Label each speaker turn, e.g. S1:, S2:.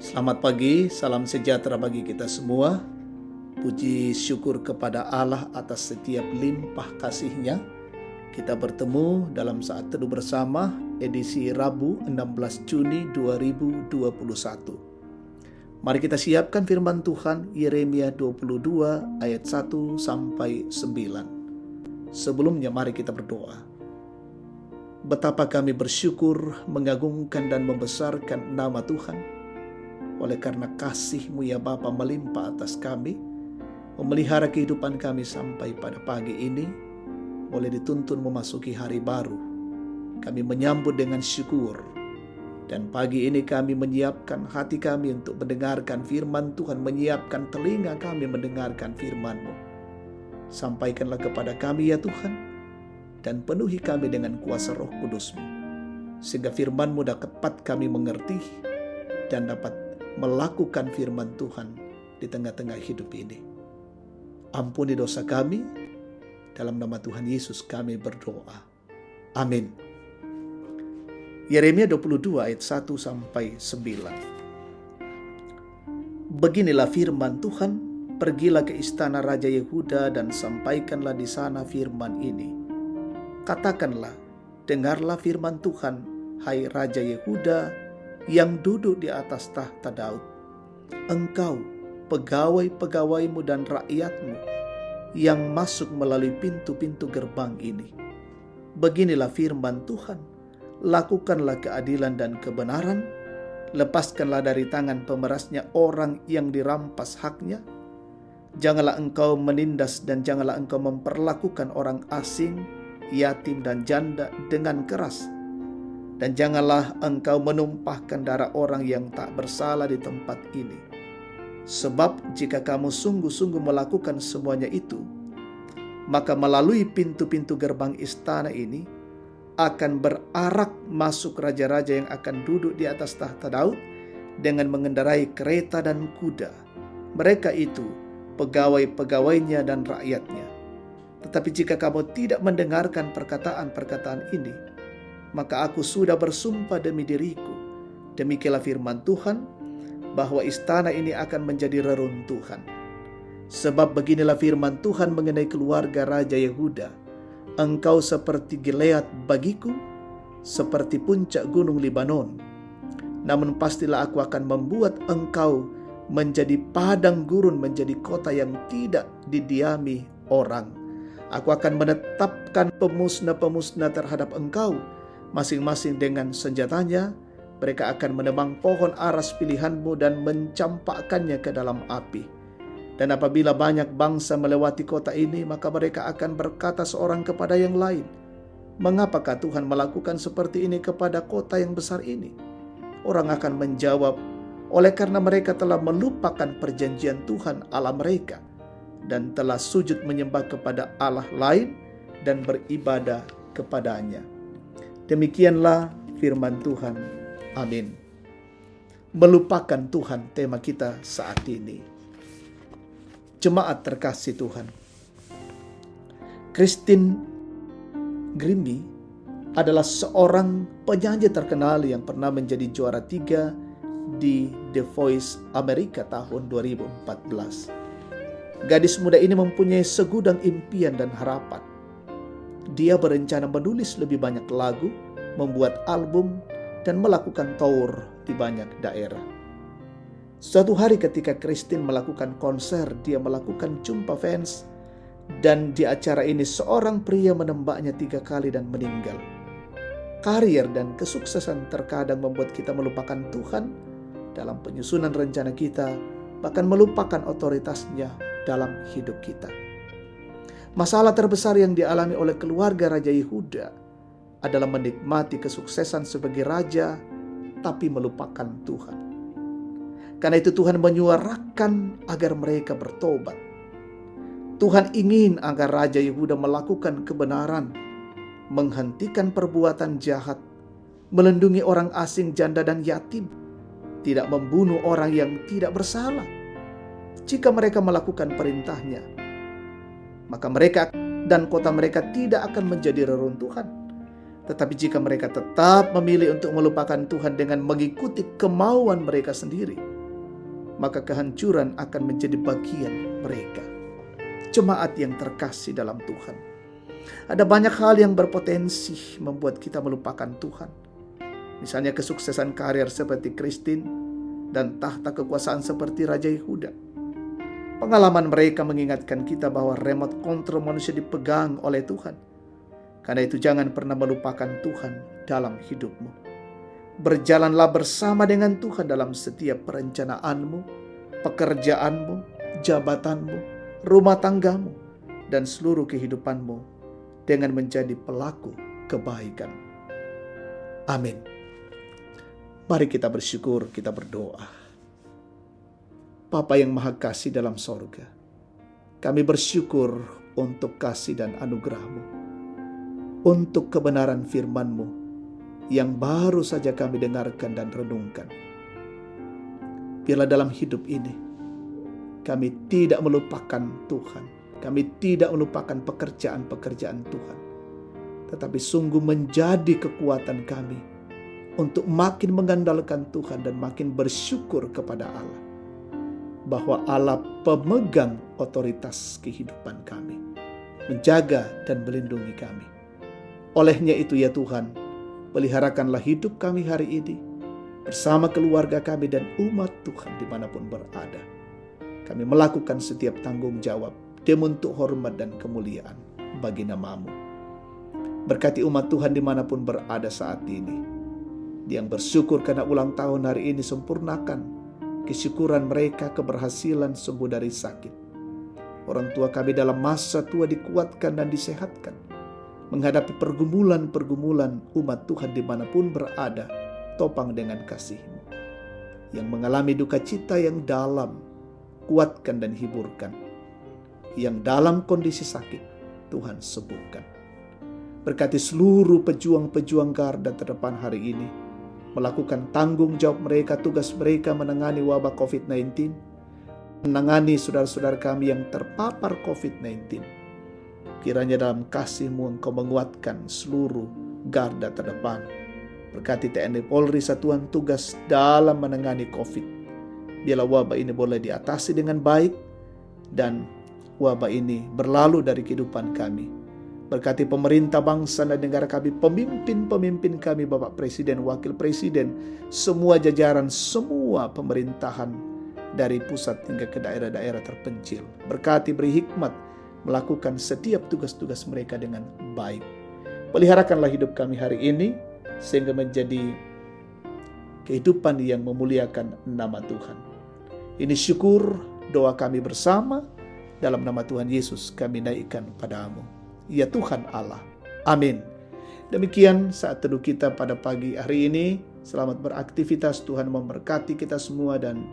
S1: Selamat pagi, salam sejahtera bagi kita semua. Puji syukur kepada Allah atas setiap limpah kasih-Nya. Kita bertemu dalam saat teduh bersama edisi Rabu 16 Juni 2021. Mari kita siapkan firman Tuhan Yeremia 22 ayat 1 sampai 9. Sebelumnya mari kita berdoa. Betapa kami bersyukur, mengagungkan dan membesarkan nama Tuhan. Oleh karena kasih-Mu ya Bapa melimpah atas kami, memelihara kehidupan kami sampai pada pagi ini, boleh dituntun memasuki hari baru. Kami menyambut dengan syukur, dan pagi ini kami menyiapkan hati kami untuk mendengarkan firman Tuhan, menyiapkan telinga kami mendengarkan firman-Mu. Sampaikanlah kepada kami ya Tuhan, dan penuhi kami dengan kuasa Roh Kudus-Mu, sehingga firman-Mu dapat kami mengerti dan dapat melakukan firman Tuhan di tengah-tengah hidup ini. Ampuni dosa kami, dalam nama Tuhan Yesus kami berdoa. Amin. Yeremia 22 ayat 1 sampai 9. Beginilah firman Tuhan, pergilah ke istana Raja Yehuda dan sampaikanlah di sana firman ini. Katakanlah, dengarlah firman Tuhan, hai Raja Yehuda, yang duduk di atas tahta Daud. Engkau, pegawai-pegawaimu dan rakyatmu yang masuk melalui pintu-pintu gerbang ini. Beginilah firman Tuhan, lakukanlah keadilan dan kebenaran, lepaskanlah dari tangan pemerasnya orang yang dirampas haknya. Janganlah engkau menindas dan janganlah engkau memperlakukan orang asing, yatim dan janda dengan keras. Dan janganlah engkau menumpahkan darah orang yang tak bersalah di tempat ini. Sebab jika kamu sungguh-sungguh melakukan semuanya itu, maka melalui pintu-pintu gerbang istana ini akan berarak masuk raja-raja yang akan duduk di atas tahta Daud dengan mengendarai kereta dan kuda. Mereka itu pegawai-pegawainya dan rakyatnya. Tetapi jika kamu tidak mendengarkan perkataan-perkataan ini, maka aku sudah bersumpah demi diriku, demikianlah firman Tuhan, bahwa istana ini akan menjadi reruntuhan. Sebab beginilah firman Tuhan mengenai keluarga Raja Yehuda, engkau seperti Gilead bagiku, seperti puncak gunung Libanon. Namun pastilah aku akan membuat engkau menjadi padang gurun, menjadi kota yang tidak didiami orang. Aku akan menetapkan pemusnah-pemusnah terhadap engkau, masing-masing dengan senjatanya. Mereka akan menebang pohon aras pilihanmu dan mencampakkannya ke dalam api. Dan apabila banyak bangsa melewati kota ini, maka mereka akan berkata seorang kepada yang lain, mengapakah Tuhan melakukan seperti ini kepada kota yang besar ini? Orang akan menjawab, oleh karena mereka telah melupakan perjanjian Tuhan Allah mereka, dan telah sujud menyembah kepada Allah lain dan beribadah kepadanya. Demikianlah firman Tuhan. Amin. Melupakan Tuhan tema kita saat ini. Jemaat terkasih Tuhan, Christine Grimmie adalah seorang penyanyi terkenal yang pernah menjadi juara 3 di The Voice Amerika tahun 2014. Gadis muda ini mempunyai segudang impian dan harapan. Dia berencana menulis lebih banyak lagu, membuat album, dan melakukan tour di banyak daerah. Suatu hari ketika Christine melakukan konser, dia melakukan jumpa fans, dan di acara ini seorang pria menembaknya 3 kali dan meninggal. Karier dan kesuksesan terkadang membuat kita melupakan Tuhan dalam penyusunan rencana kita, bahkan melupakan otoritasnya dalam hidup kita. Masalah terbesar yang dialami oleh keluarga Raja Yehuda adalah menikmati kesuksesan sebagai raja, tapi melupakan Tuhan. Karena itu Tuhan menyuarakan agar mereka bertobat. Tuhan ingin agar Raja Yehuda melakukan kebenaran, menghentikan perbuatan jahat, melindungi orang asing, janda dan yatim, tidak membunuh orang yang tidak bersalah. Jika mereka melakukan perintahnya, maka mereka dan kota mereka tidak akan menjadi reruntuhan. Tetapi jika mereka tetap memilih untuk melupakan Tuhan dengan mengikuti kemauan mereka sendiri, maka kehancuran akan menjadi bagian mereka. Jemaat yang terkasih dalam Tuhan, ada banyak hal yang berpotensi membuat kita melupakan Tuhan. Misalnya kesuksesan karir seperti Christine dan tahta kekuasaan seperti Raja Yehuda. Pengalaman mereka mengingatkan kita bahwa remote control manusia dipegang oleh Tuhan. Karena itu jangan pernah melupakan Tuhan dalam hidupmu. Berjalanlah bersama dengan Tuhan dalam setiap perencanaanmu, pekerjaanmu, jabatanmu, rumah tanggamu, dan seluruh kehidupanmu dengan menjadi pelaku kebaikan. Amin. Mari kita bersyukur, kita berdoa. Bapa yang Maha Kasih dalam sorga, kami bersyukur untuk kasih dan anugerah-Mu, untuk kebenaran firman-Mu yang baru saja kami dengarkan dan renungkan. Biarlah dalam hidup ini kami tidak melupakan Tuhan, kami tidak melupakan pekerjaan-pekerjaan Tuhan, tetapi sungguh menjadi kekuatan kami untuk makin mengandalkan Tuhan dan makin bersyukur kepada Allah, bahwa Allah pemegang otoritas kehidupan kami, menjaga dan melindungi kami. Olehnya itu ya Tuhan, peliharakanlah hidup kami hari ini bersama keluarga kami dan umat Tuhan dimanapun berada. Kami melakukan setiap tanggung jawab demi untuk hormat dan kemuliaan bagi nama-Mu. Berkati umat Tuhan dimanapun berada saat ini. Yang bersyukur karena ulang tahun hari ini, sempurnakan kesyukuran mereka, keberhasilan sembuh dari sakit. Orang tua kami dalam masa tua dikuatkan dan disehatkan, menghadapi pergumulan-pergumulan umat Tuhan dimanapun berada, topang dengan kasih-Mu. Yang mengalami duka cita yang dalam, kuatkan dan hiburkan. Yang dalam kondisi sakit, Tuhan sembuhkan. Berkati seluruh pejuang-pejuang garda terdepan hari ini, melakukan tanggung jawab mereka, tugas mereka menangani wabah COVID-19, menangani saudara-saudara kami yang terpapar COVID-19. Kiranya dalam kasih-Mu Engkau menguatkan seluruh garda terdepan. Berkati TNI Polri, satuan tugas dalam menangani COVID. Biarlah wabah ini boleh diatasi dengan baik dan wabah ini berlalu dari kehidupan kami. Berkati pemerintah bangsa dan negara kami, pemimpin-pemimpin kami, Bapak Presiden, Wakil Presiden, semua jajaran, semua pemerintahan dari pusat hingga ke daerah-daerah terpencil. Berkati, beri hikmat melakukan setiap tugas-tugas mereka dengan baik. Peliharakanlah hidup kami hari ini sehingga menjadi kehidupan yang memuliakan nama Tuhan. Ini syukur doa kami bersama, dalam nama Tuhan Yesus kami naikkan padamu. Ya Tuhan Allah. Amin. Demikian saat teduh kita pada pagi hari ini. Selamat beraktivitas. Tuhan memberkati kita semua dan